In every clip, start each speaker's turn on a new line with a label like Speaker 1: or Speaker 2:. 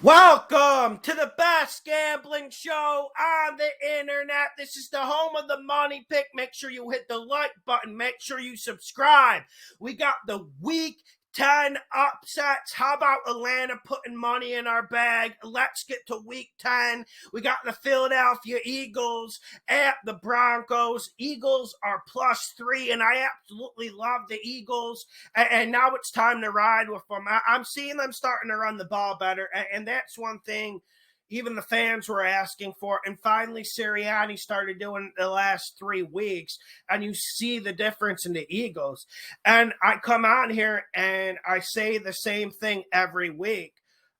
Speaker 1: Welcome to the best gambling show on the internet. This is the home of the money pick. Make sure you hit the like button. Make sure you subscribe. We got the week 10 upsets. How about Atlanta putting money in our bag? Let's get to week 10. We got the Philadelphia Eagles at the Broncos. Eagles are +3, and I absolutely love the Eagles. And now it's time to ride with them. I'm seeing them starting to run the ball better, and that's one thing even the fans were asking for. And finally, Sirianni started doing it the last 3 weeks, and you see the difference in the Eagles. And I come on here and I say the same thing every week.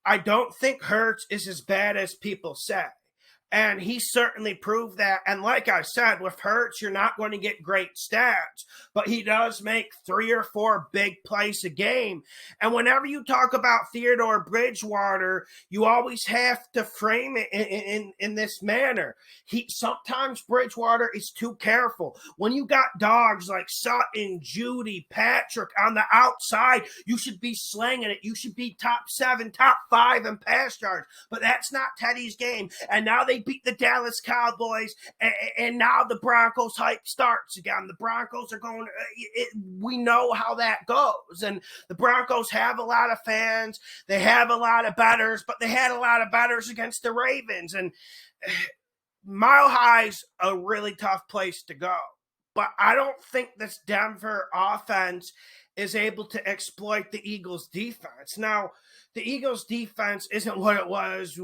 Speaker 1: I don't think Hurts is as bad as people say. And he certainly proved that. And like I said, with Hurts, you're not going to get great stats, but he does make 3 or 4 big plays a game. And whenever you talk about Theodore Bridgewater, you always have to frame it in this manner. Sometimes Bridgewater is too careful. When you got dogs like Sutton, Judy, Patrick on the outside, you should be slinging it. You should be top 7, top 5 in pass yards. But that's not Teddy's game. And now they beat the Dallas Cowboys, and now the Broncos hype starts again. The Broncos are going, we know how that goes. And the Broncos have a lot of fans. They have a lot of bettors, but they had a lot of bettors against the Ravens. And Mile High's a really tough place to go. But I don't think this Denver offense is able to exploit the Eagles' defense. Now, the Eagles' defense isn't what it was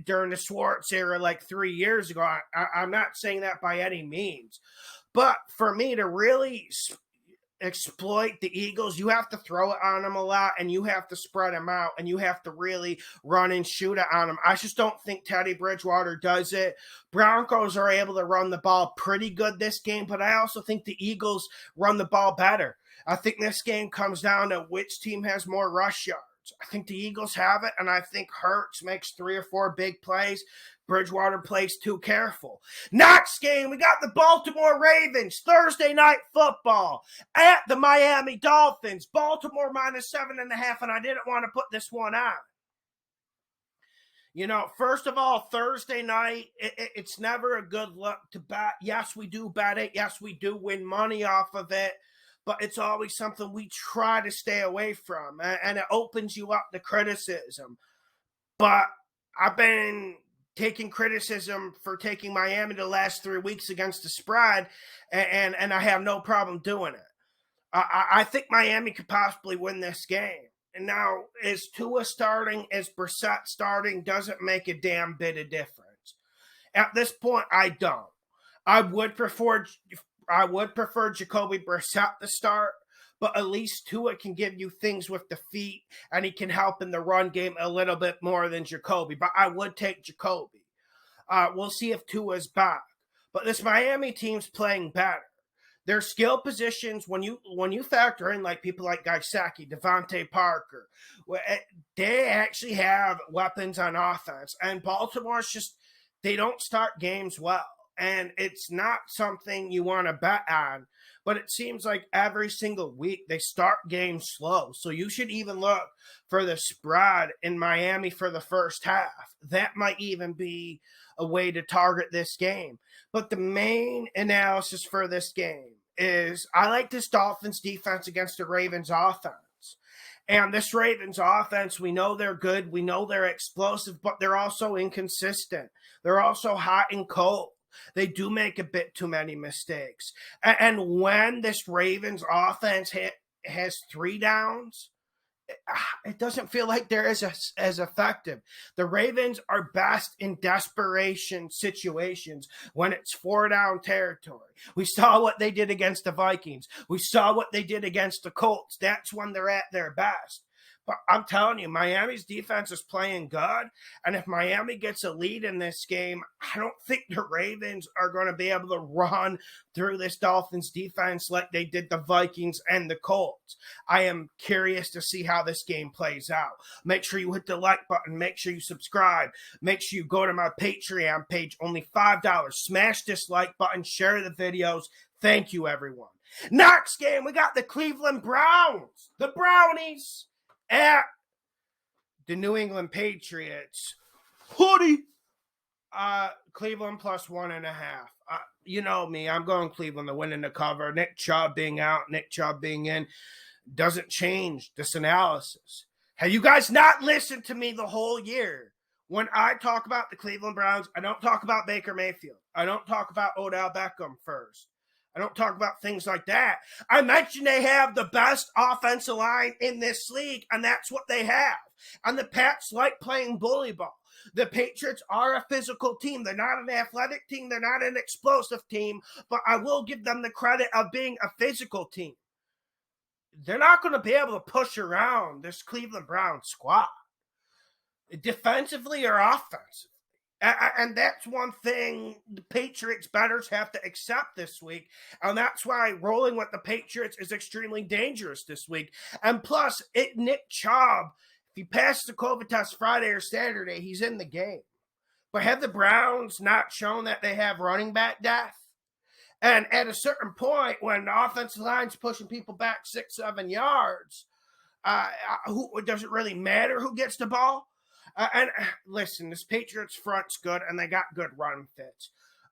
Speaker 1: during the Schwartz era like 3 years ago. I'm not saying that by any means. But for me to really exploit the Eagles, you have to throw it on them a lot, and you have to spread them out, and you have to really run and shoot it on them. I just don't think Teddy Bridgewater does it. Broncos are able to run the ball pretty good this game, but I also think the Eagles run the ball better. I think this game comes down to which team has more rush yards. I think the Eagles have it, and I think Hurts makes 3 or 4 big plays. Bridgewater plays too careful. Next game, we got the Baltimore Ravens, Thursday night football at the Miami Dolphins. Baltimore -7.5, and I didn't want to put this one on. You know, first of all, Thursday night, it's never a good look to bet. Yes, we do bet it. Yes, we do win money off of it. But it's always something we try to stay away from. And it opens you up to criticism. But I've been taking criticism for taking Miami the last 3 weeks against the spread, and I have no problem doing it. I think Miami could possibly win this game. And now, is Tua starting, is Brissett starting, doesn't make a damn bit of difference. At this point, I don't. I would prefer Jacoby Brissett to start, but at least Tua can give you things with the feet, and he can help in the run game a little bit more than Jacoby. But I would take Jacoby. We'll see if Tua's back. But this Miami team's playing better. Their skill positions, when you factor in like people like Gesicki, Devontae Parker, they actually have weapons on offense. And Baltimore's just, they don't start games well. And it's not something you want to bet on. But it seems like every single week they start games slow. So you should even look for the spread in Miami for the first half. That might even be a way to target this game. But the main analysis for this game is I like this Dolphins defense against the Ravens offense. And this Ravens offense, we know they're good. We know they're explosive, but they're also inconsistent. They're also hot and cold. They do make a bit too many mistakes. And when this Ravens offense has 3 downs, it doesn't feel like they're as effective. The Ravens are best in desperation situations when it's 4-down territory. We saw what they did against the Vikings. We saw what they did against the Colts. That's when they're at their best. But I'm telling you, Miami's defense is playing good. And if Miami gets a lead in this game, I don't think the Ravens are going to be able to run through this Dolphins defense like they did the Vikings and the Colts. I am curious to see how this game plays out. Make sure you hit the like button. Make sure you subscribe. Make sure you go to my Patreon page, only $5. Smash this like button. Share the videos. Thank you, everyone. Next game, we got the Cleveland Browns. The Brownies at the New England Patriots. Hoodie. Cleveland plus 1.5. You know me, I'm going Cleveland to win in the cover. Nick Chubb being out, Nick Chubb being in, doesn't change this analysis. Have you guys not listened to me the whole year? When I talk about the Cleveland Browns, I don't talk about Baker Mayfield. I don't talk about Odell Beckham first. I don't talk about things like that. I mentioned they have the best offensive line in this league, and that's what they have. And the Pats like playing bully ball. The Patriots are a physical team. They're not an athletic team. They're not an explosive team, but I will give them the credit of being a physical team. They're not going to be able to push around this Cleveland Browns squad, defensively or offensively. And that's one thing the Patriots bettors have to accept this week. And that's why rolling with the Patriots is extremely dangerous this week. And plus, Nick Chubb, if he passes the COVID test Friday or Saturday, he's in the game. But have the Browns not shown that they have running back depth? And at a certain point, when the offensive line's pushing people back 6-7 yards, it doesn't really matter who gets the ball. And listen, this Patriots front's good, and they got good run fits.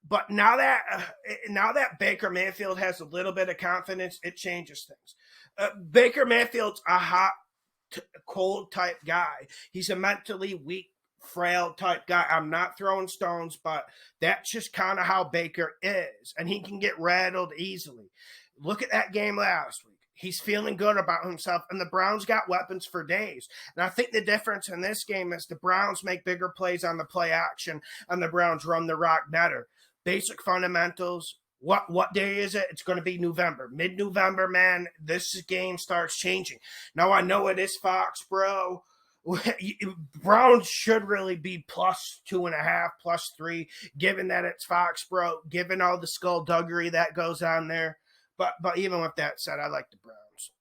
Speaker 1: But now that Baker Mayfield has a little bit of confidence, it changes things. Baker Mayfield's a hot, cold type guy. He's a mentally weak, frail type guy. I'm not throwing stones, but that's just kind of how Baker is, and he can get rattled easily. Look at that game last week. He's feeling good about himself, and the Browns got weapons for days. And I think the difference in this game is the Browns make bigger plays on the play action, and the Browns run the rock better. Basic fundamentals. What day is it? It's going to be November. Mid-November, man, this game starts changing. Now, I know it is Foxborough. Browns should really be plus 2.5, plus 3, given that it's Foxborough, given all the skullduggery that goes on there. But even with that said, I like the Browns.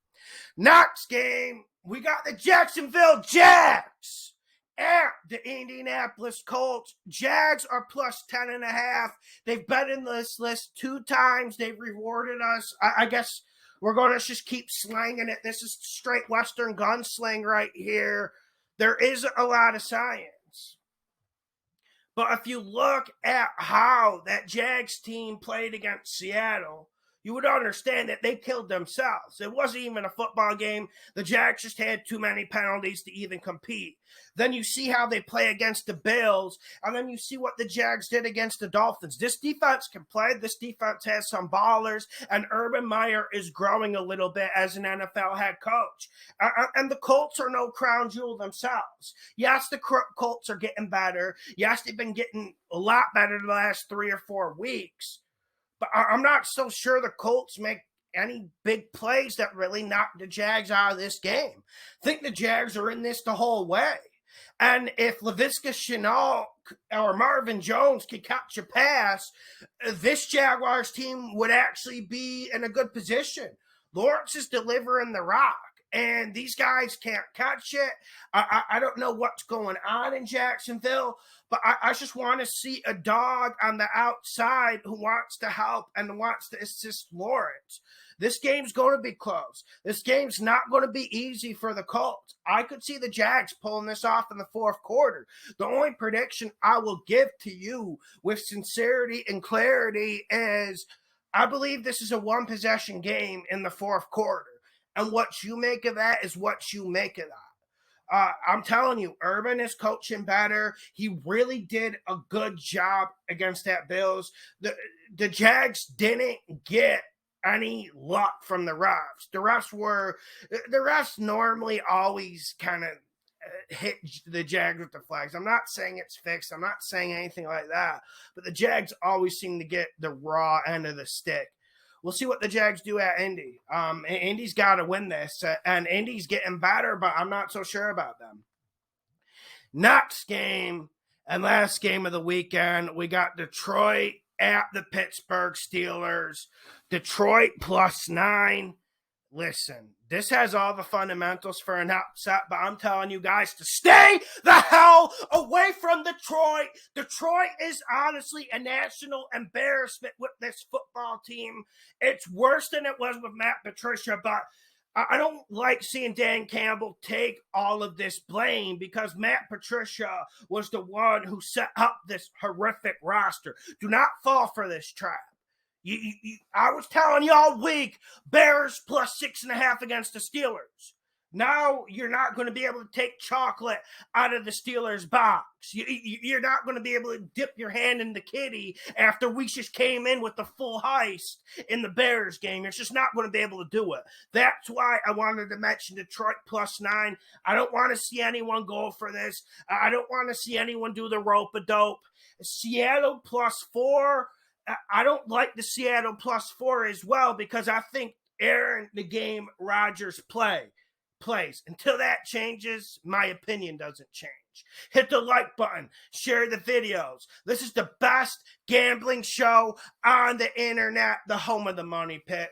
Speaker 1: Next game, we got the Jacksonville Jags at the Indianapolis Colts. Jags are plus 10.5. They've been in this list 2 times. They've rewarded us. I guess we're going to just keep slanging it. This is straight Western gunsling right here. There is a lot of science. But if you look at how that Jags team played against Seattle, you would understand that they killed themselves. It wasn't even a football game. The Jags just had too many penalties to even compete. Then you see how they play against the Bills, and then you see what the Jags did against the Dolphins. This defense can play. This defense has some ballers, and Urban Meyer is growing a little bit as an NFL head coach. And the Colts are no crown jewel themselves. Yes, the Colts are getting better. Yes, they've been getting a lot better the last 3 or 4 weeks. But I'm not so sure the Colts make any big plays that really knock the Jags out of this game. I think the Jags are in this the whole way. And if Laviska Shenault or Marvin Jones can catch a pass, this Jaguars team would actually be in a good position. Lawrence is delivering the rock, and these guys can't catch it. I don't know what's going on in Jacksonville, but I just want to see a dog on the outside who wants to help and wants to assist Lawrence. This game's going to be close. This game's not going to be easy for the Colts. I could see the Jags pulling this off in the 4th quarter. The only prediction I will give to you with sincerity and clarity is I believe this is a 1-possession game in the 4th quarter. And what you make of that is what you make of that. I'm telling you, Urban is coaching better. He really did a good job against that Bills. The Jags didn't get any luck from the refs. The refs normally always kind of hit the Jags with the flags. I'm not saying it's fixed. I'm not saying anything like that. But the Jags always seem to get the raw end of the stick. We'll see what the Jags do at Indy. Indy's got to win this, and Indy's getting better, but I'm not so sure about them. Next game and last game of the weekend, we got Detroit at the Pittsburgh Steelers. Detroit plus 9. Listen, this has all the fundamentals for an upset, but I'm telling you guys to stay the hell away from Detroit. Detroit is honestly a national embarrassment with this football team. It's worse than it was with Matt Patricia, but I don't like seeing Dan Campbell take all of this blame because Matt Patricia was the one who set up this horrific roster. Do not fall for this trap. I was telling you all week, Bears plus 6.5 against the Steelers. Now you're not going to be able to take chocolate out of the Steelers box. You're not going to be able to dip your hand in the kitty after we just came in with the full heist in the Bears game. You're just not going to be able to do it. That's why I wanted to mention Detroit plus 9. I don't want to see anyone go for this. I don't want to see anyone do the rope-a-dope. Seattle plus 4. I don't like the Seattle plus 4 as well because I think Aaron the game Rodgers plays. Until that changes, my opinion doesn't change. Hit the like button, share the videos. This is the best gambling show on the internet, the home of the money pick.